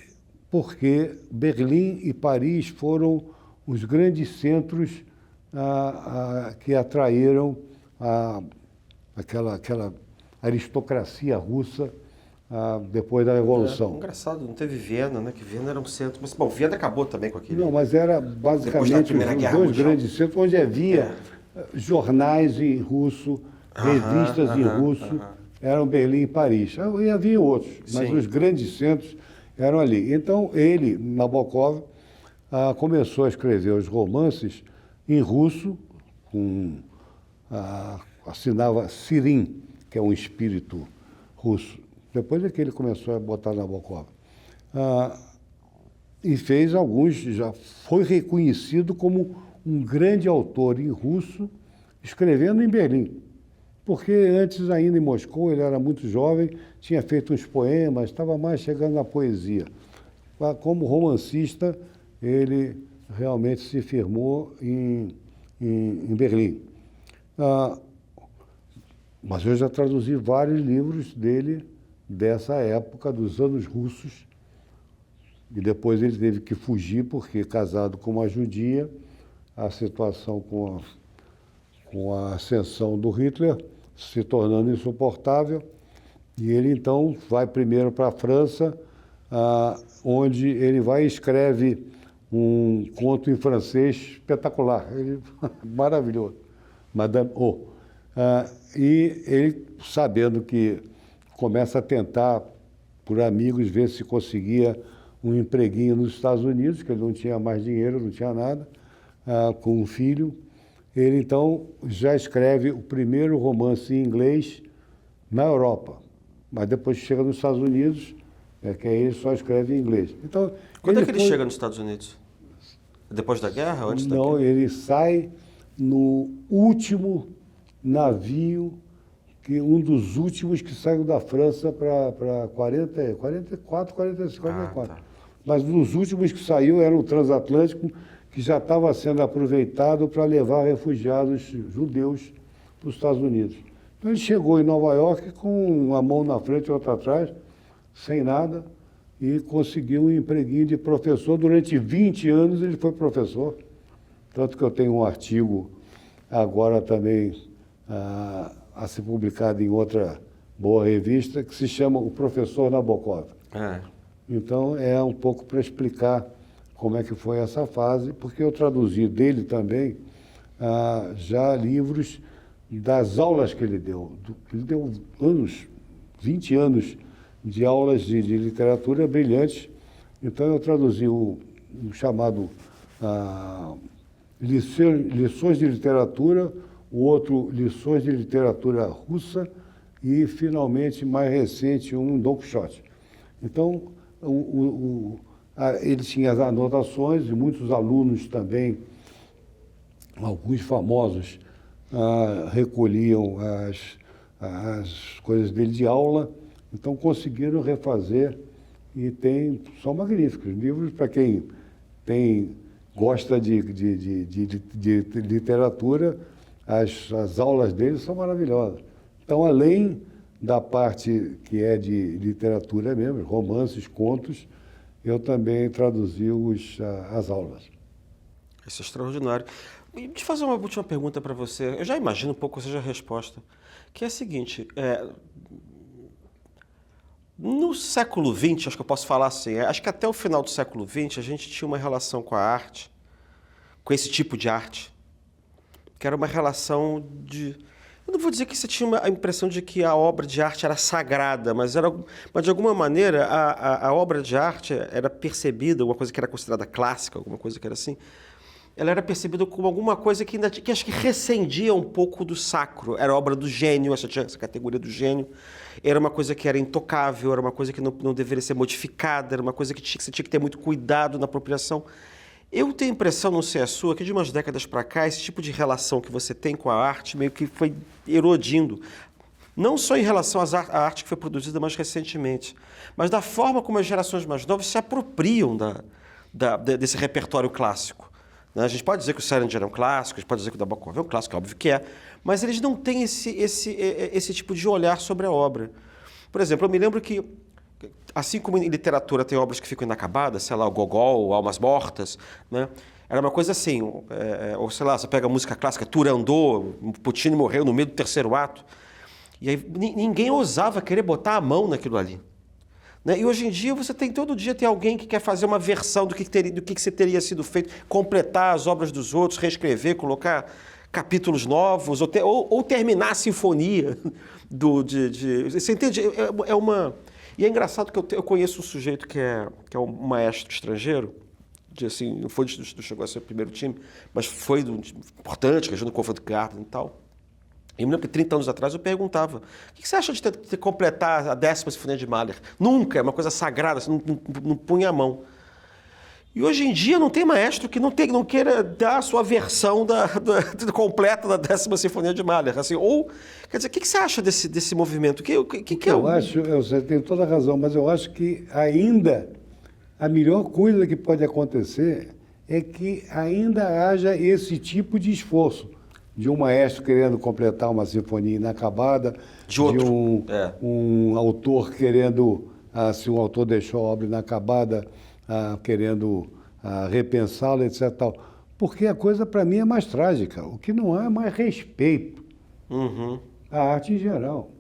porque Berlim e Paris foram os grandes centros que atraíram aquela aristocracia russa depois da Revolução. Engraçado, não teve Viena, né? Que Viena era um centro. Mas, bom, Viena acabou também com aquele... Não, mas era basicamente os dois grandes centros, onde havia jornais em russo, revistas em russo, eram Berlim e Paris. E havia outros, mas os grandes centros eram ali. Então, ele, Nabokov, começou a escrever os romances em russo, assinava Sirin, que é um espírito russo. Depois é que ele começou a botar Nabokov. E fez alguns, já foi reconhecido como um grande autor em russo, escrevendo em Berlim. Porque antes, ainda em Moscou, ele era muito jovem, tinha feito uns poemas, estava mais chegando na poesia. Como romancista, ele realmente se firmou em Berlim. Mas eu já traduzi vários livros dele dessa época, dos anos russos, e depois ele teve que fugir porque, casado com uma judia, a situação com a ascensão do Hitler se tornando insuportável, e ele então vai primeiro para a França, onde ele vai e escreve um conto em francês espetacular, maravilhoso, Madame O. E ele, sabendo que começa a tentar, por amigos, ver se conseguia um empreguinho nos Estados Unidos, que ele não tinha mais dinheiro, não tinha nada, com um filho, ele então já escreve o primeiro romance em inglês na Europa, mas depois que chega nos Estados Unidos, que aí ele só escreve em inglês. Então, Quando é que ele chega nos Estados Unidos? Depois da guerra? Antes da guerra? Não, ele sai no último navio, um dos últimos que saiu da França para 44, 45, 44. Tá. Mas dos últimos que saiu era o transatlântico, que já estava sendo aproveitado para levar refugiados judeus para os Estados Unidos. Então ele chegou em Nova York com uma mão na frente e outra atrás, sem nada, e conseguiu um empreguinho de professor. Durante 20 anos ele foi professor. Tanto que eu tenho um artigo agora também a ser publicado em outra boa revista, que se chama O Professor Nabokov. Então é um pouco para explicar como é que foi essa fase, porque eu traduzi dele também já livros das aulas que ele deu. Ele deu 20 anos de aulas de literatura brilhantes. Então eu traduzi o chamado Lições de Literatura, o outro Lições de Literatura Russa e, finalmente, mais recente, um Don Quixote. Então, ele tinha as anotações e muitos alunos também, alguns famosos, recolhiam as coisas dele de aula, então conseguiram refazer e são magníficos. Livros para quem gosta de literatura, as aulas dele são maravilhosas. Então, além da parte que é de literatura mesmo, romances, contos, eu também traduzi as aulas. Isso é extraordinário. E deixa eu fazer uma última pergunta para você. Eu já imagino um pouco seja a resposta, que é a seguinte, no século XX, acho que eu posso falar assim, acho que até o final do século XX a gente tinha uma relação com a arte, com esse tipo de arte, que era uma relação de... Eu não vou dizer que você tinha a impressão de que a obra de arte era sagrada, mas de alguma maneira a obra de arte era percebida, uma coisa que era considerada clássica, alguma coisa que era assim, ela era percebida como alguma coisa que acho que recendia um pouco do sacro. Era obra do gênio, essa categoria do gênio. Era uma coisa que era intocável, era uma coisa que não deveria ser modificada, era uma coisa que você tinha que ter muito cuidado na apropriação. Eu tenho a impressão, não sei a sua, que de umas décadas para cá, esse tipo de relação que você tem com a arte meio que foi erodindo. Não só em relação à arte que foi produzida mais recentemente, mas da forma como as gerações mais novas se apropriam desse repertório clássico. A gente pode dizer que o Salinger é um clássico, a gente pode dizer que o Nabokov é um clássico, óbvio que é, mas eles não têm esse tipo de olhar sobre a obra. Por exemplo, eu me lembro que, assim como em literatura tem obras que ficam inacabadas, sei lá, o Gogol, Almas Mortas, né? Era uma coisa assim, ou sei lá, você pega a música clássica, Turandot, Puccini morreu no meio do terceiro ato, e aí ninguém ousava querer botar a mão naquilo ali. Né? E hoje em dia você todo dia tem alguém que quer fazer uma versão do que teria sido feito, completar as obras dos outros, reescrever, capítulos novos, ou terminar a sinfonia você entende? E é engraçado que eu conheço um sujeito que é um maestro estrangeiro, assim, não chegou a ser o primeiro time, mas foi importante, junto com o Covent Garden e tal. Eu me lembro que 30 anos atrás eu perguntava, o que você acha de completar a 10ª Sinfonia de Mahler? Nunca, é uma coisa sagrada, você não punha a mão. E hoje em dia não tem maestro que não queira dar a sua versão completa da 10ª Sinfonia de Mahler. Assim, quer dizer, o que você acha desse movimento? Eu acho, você tem toda a razão, mas eu acho que ainda a melhor coisa que pode acontecer é que ainda haja esse tipo de esforço. De um maestro querendo completar uma sinfonia inacabada, de um autor querendo, se o autor deixou a obra inacabada, querendo repensá-la, etc. Tal. Porque a coisa, para mim, é mais trágica. O que não há é mais respeito à arte em geral.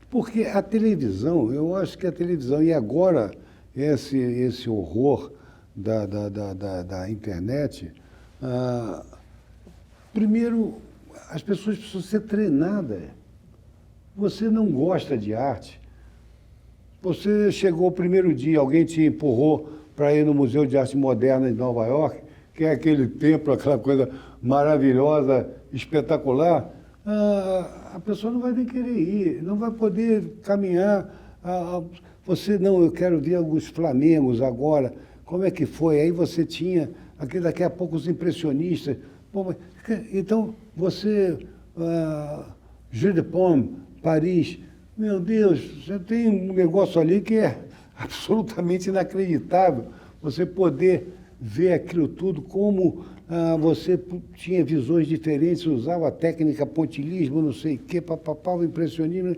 Porque a televisão, eu acho que a televisão, e agora esse horror da internet... Primeiro, as pessoas precisam ser treinadas. Você não gosta de arte. Você chegou o primeiro dia, alguém te empurrou para ir no Museu de Arte Moderna de Nova York, que é aquele templo, aquela coisa maravilhosa, espetacular, a pessoa não vai nem querer ir, não vai poder caminhar. Você, não, eu quero ver alguns Flamengos agora, como é que foi? Aí você tinha, daqui a pouco, os impressionistas. Bom, então, você, Jeu de Paume, Paris, meu Deus, você tem um negócio ali que é absolutamente inacreditável. Você poder ver aquilo tudo, como você tinha visões diferentes, usava a técnica pontilhismo, não sei o quê, papapá, o impressionismo.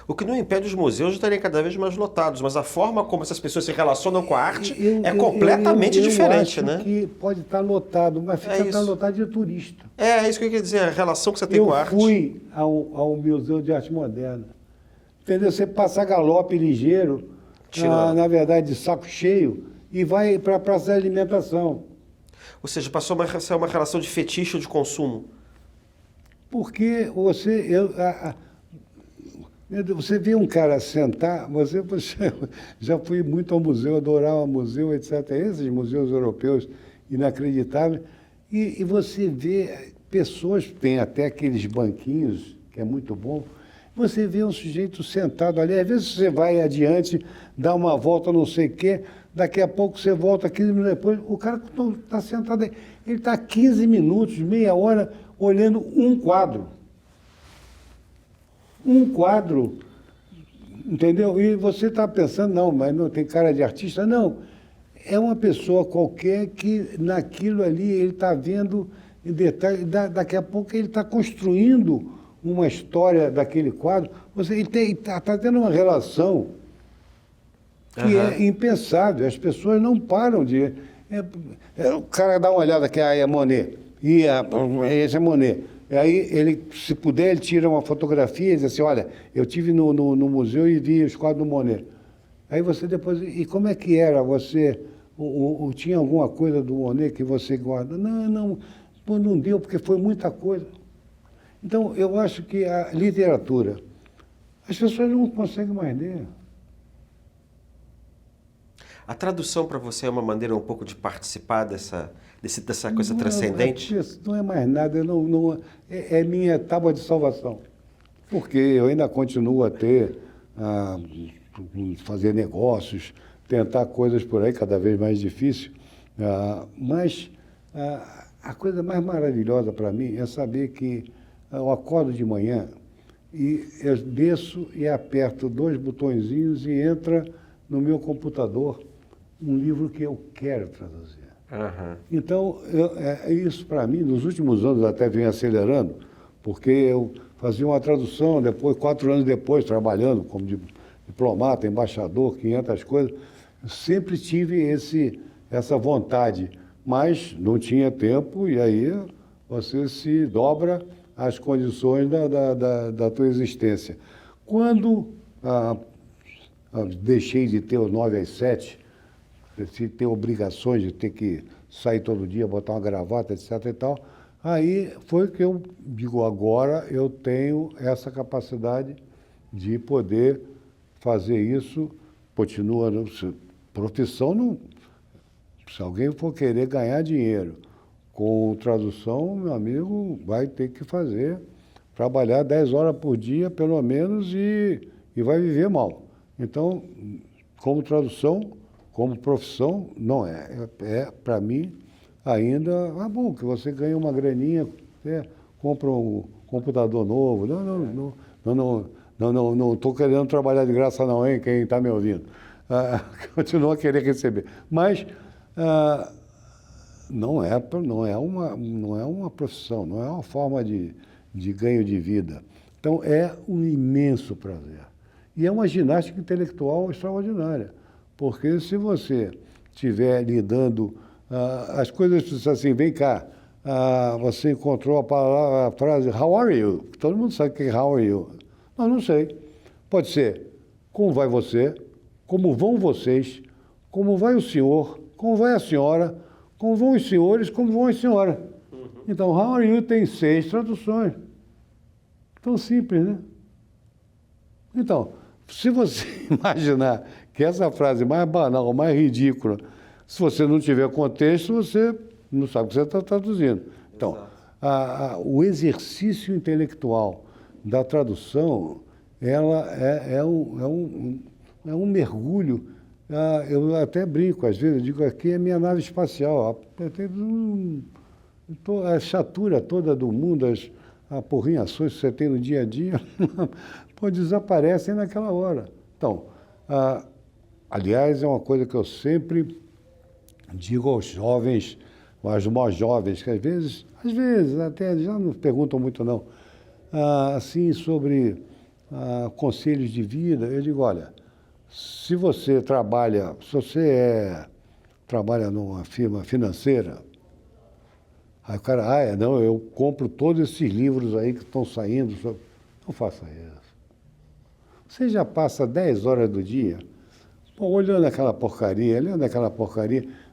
O que não impede os museus de estarem cada vez mais lotados, mas a forma como essas pessoas se relacionam com a arte é completamente diferente, eu né? acho que pode estar lotado, mas fica lotado de turista. É isso que eu queria dizer, a relação que você tem com a arte. Eu fui ao Museu de Arte Moderna. Entendeu? Você passa galope ligeiro, na verdade, de saco cheio, e vai para a praça de alimentação. Ou seja, passou a ser uma relação de fetiche ou de consumo. Porque você vê um cara sentar, você já fui muito ao museu, adorava museu, etc. Esses museus europeus inacreditáveis. E você vê pessoas, tem até aqueles banquinhos, que é muito bom. Você vê um sujeito sentado ali, às vezes você vai adiante, dá uma volta, não sei o quê, daqui a pouco você volta 15 minutos depois, o cara está sentado aí, ele está 15 minutos, meia hora, olhando um quadro. Um quadro, entendeu? E você está pensando, não, mas não tem cara de artista? Não, é uma pessoa qualquer que naquilo ali ele está vendo em detalhe, daqui a pouco ele está construindo uma história daquele quadro. Ele está tendo uma relação que é impensável, as pessoas não param de... o cara dá uma olhada que é Monet, esse é Monet. Aí, ele, se puder, ele tira uma fotografia e diz assim, olha, eu estive no museu e vi os quadros do Monet. Aí você depois... E como é que era? Você... tinha alguma coisa do Monet que você guarda? Não deu, porque foi muita coisa. Então, eu acho que a literatura, as pessoas não conseguem mais ler. A tradução para você é uma maneira um pouco de participar dessa coisa transcendente? Não é mais nada, é minha tábua de salvação. Porque eu ainda continuo a fazer negócios, tentar coisas por aí cada vez mais difícil, mas a coisa mais maravilhosa para mim é saber que eu acordo de manhã e eu desço e aperto 2 botõezinhos e entra no meu computador um livro que eu quero traduzir. Então, isso para mim, nos últimos anos até vem acelerando, porque eu fazia uma tradução, depois, 4 anos depois, trabalhando como diplomata, embaixador, 500 coisas, eu sempre tive essa vontade, mas não tinha tempo e aí você se dobra às condições da tua existência. Quando deixei de ter o 9 às 7, de ter obrigações de ter que sair todo dia, botar uma gravata, etc. e tal, aí foi que eu digo, agora eu tenho essa capacidade de poder fazer isso, continua, profissão não... Se alguém for querer ganhar dinheiro com tradução, meu amigo, vai ter que trabalhar 10 horas por dia, pelo menos, e vai viver mal. Então, como tradução, como profissão, não é. Para mim, ainda, bom, que você ganha uma graninha, compra um computador novo. Não estou querendo trabalhar de graça não, hein, quem está me ouvindo. Continua a querer receber. Mas não é uma profissão, não é uma forma de ganho de vida. Então, é um imenso prazer. E é uma ginástica intelectual extraordinária. Porque se você estiver lidando, as coisas assim, vem cá, você encontrou a frase, how are you? Todo mundo sabe que é how are you. Não sei. Pode ser, como vai você, como vão vocês, como vai o senhor, como vai a senhora, como vão os senhores, como vão as senhoras. Então, how are you tem 6 traduções. Tão simples, né? Então, se você imaginar que essa frase mais banal, mais ridícula, Se você não tiver contexto, você não sabe o que você está traduzindo. Então, o exercício intelectual da tradução, ela é um mergulho. Eu até brinco, às vezes, eu digo, aqui é minha nave espacial. A chatura toda do mundo, as aporrinhações que você tem no dia a dia, desaparecem naquela hora. Então, aliás, é uma coisa que eu sempre digo aos jovens, aos mais jovens, que às vezes até já não perguntam muito não, assim, sobre conselhos de vida, eu digo, olha, se você trabalha numa firma financeira, aí o cara, não, eu compro todos esses livros aí que estão saindo, não faça isso. Você já passa 10 horas do dia olhando aquela porcaria,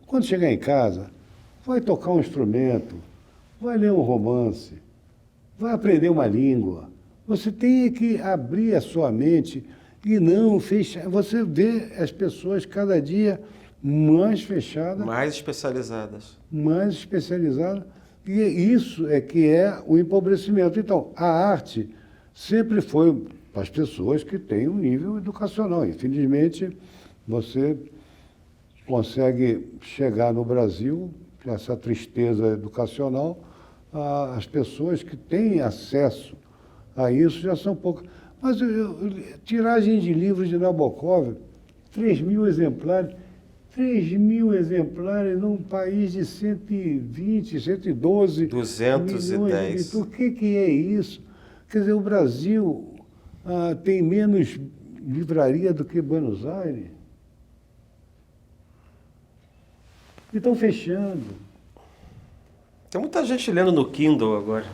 quando chegar em casa, vai tocar um instrumento, vai ler um romance, vai aprender uma língua. Você tem que abrir a sua mente e não fechar. Você vê as pessoas cada dia mais fechadas. Mais especializadas. Mais especializadas. E isso é que é o empobrecimento. Então, a arte sempre foi para as pessoas que têm um nível educacional. Infelizmente, você consegue chegar no Brasil, essa tristeza educacional, as pessoas que têm acesso a isso já são poucas. Mas tiragem de livros de Nabokov, 3.000 exemplares. 3.000 exemplares num país de 120, 112 210 milhões. O que é isso? Quer dizer, o Brasil tem menos livraria do que Buenos Aires. E estão fechando. Tem muita gente lendo no Kindle agora.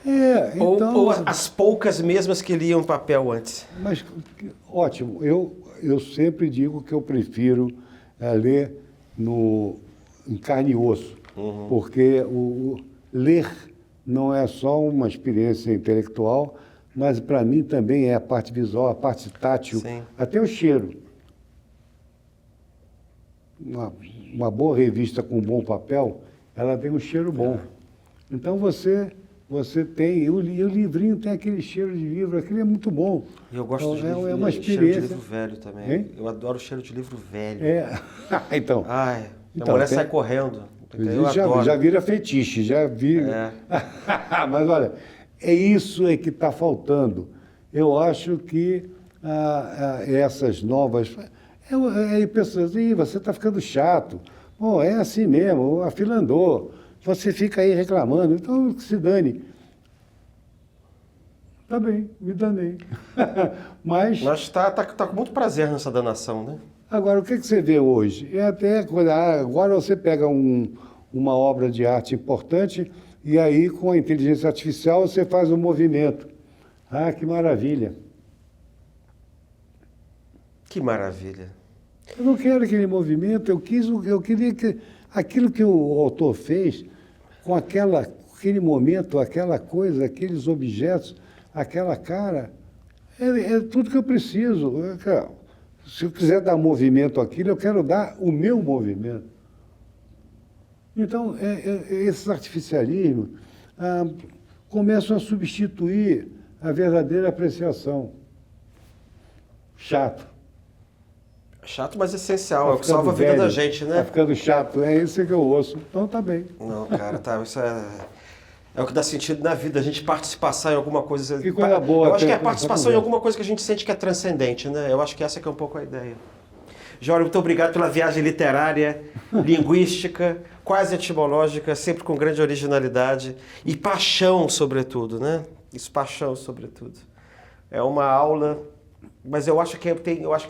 Então... Ou as poucas mesmas que liam papel antes. Mas, ótimo. Eu sempre digo que eu prefiro ler em carne e osso. Porque ler não é só uma experiência intelectual, mas para mim também é a parte visual, a parte tátil, Sim. Até o cheiro. Uma boa revista com bom papel, ela tem um cheiro bom. Então você tem, e o livrinho tem aquele cheiro de livro, aquele é muito bom. E eu gosto de livro, uma cheiro experiência. de livro velho também. Hein? Eu adoro o cheiro de livro velho. Então. Minha mulher sai correndo. Eu adoro. Já vira fetiche, já vira. Mas olha, é isso que está faltando. Eu acho que essas novas... pessoas, você está ficando chato. Bom, é assim mesmo, a fila andou. Você fica aí reclamando, então que se dane. Tá bem, me danei. Mas tá com muito prazer nessa danação, né? agora, o que você vê hoje? É até coisa. Agora você pega uma obra de arte importante e aí, com a inteligência artificial, você faz um movimento. Que maravilha. Que maravilha. Eu não quero aquele movimento, eu queria que aquilo que o autor fez, com aquele momento, aquela coisa, aqueles objetos, aquela cara, é tudo que eu preciso. Se eu quiser dar movimento àquilo, eu quero dar o meu movimento. Então, esses artificialismos começam a substituir a verdadeira apreciação. Chato. Chato, mas essencial. É o que salva a vida da gente, né? Tá ficando chato. É isso que eu ouço. Então tá bem. Não, cara, isso é o que dá sentido na vida. A gente participar em alguma coisa... Que coisa boa. Eu acho que é a participação em alguma coisa que a gente sente que é transcendente, né? Eu acho que essa que é um pouco a ideia. Jório, muito obrigado pela viagem literária, linguística, quase etimológica, sempre com grande originalidade e paixão, sobretudo, né? Isso, paixão, sobretudo. É uma aula... Mas eu acho que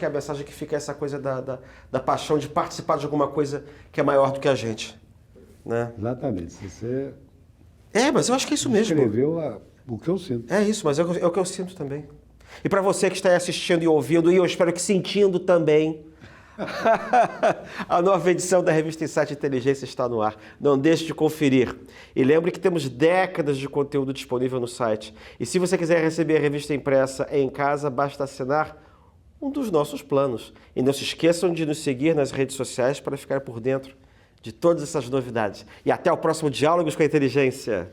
a mensagem que fica é essa coisa da paixão de participar de alguma coisa que é maior do que a gente, né? Exatamente. Você mas eu acho que é isso mesmo. escreveu o que eu sinto. É isso, mas é o que eu sinto também. E para você que está aí assistindo e ouvindo, e eu espero que sentindo também, a nova edição da Revista Insight Inteligência está no ar. Não deixe de conferir. E lembre que temos décadas de conteúdo disponível no site. E se você quiser receber a revista impressa em casa, basta assinar um dos nossos planos. E não se esqueçam de nos seguir nas redes sociais para ficar por dentro de todas essas novidades. E até o próximo Diálogos com a Inteligência.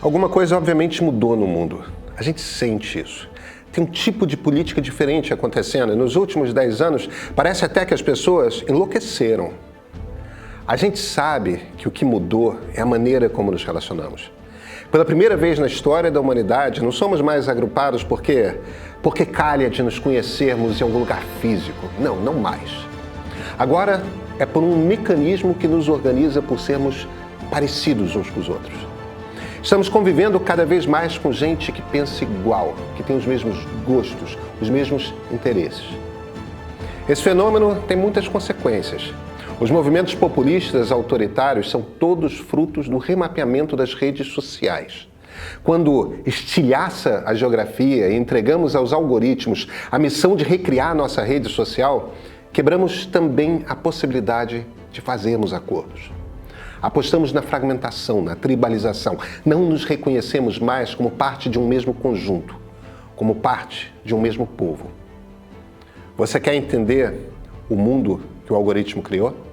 Alguma coisa obviamente mudou no mundo. A gente sente isso. Tem um tipo de política diferente acontecendo. E nos últimos 10 anos, parece até que as pessoas enlouqueceram. A gente sabe que o que mudou é a maneira como nos relacionamos. Pela primeira vez na história da humanidade, não somos mais agrupados porque calha de nos conhecermos em algum lugar físico. Não mais. Agora é por um mecanismo que nos organiza por sermos parecidos uns com os outros. Estamos convivendo cada vez mais com gente que pensa igual, que tem os mesmos gostos, os mesmos interesses. Esse fenômeno tem muitas consequências. Os movimentos populistas autoritários são todos frutos do remapeamento das redes sociais. Quando estilhaça a geografia e entregamos aos algoritmos a missão de recriar nossa rede social, quebramos também a possibilidade de fazermos acordos. Apostamos na fragmentação, na tribalização. Não nos reconhecemos mais como parte de um mesmo conjunto, como parte de um mesmo povo. Você quer entender o mundo que o algoritmo criou?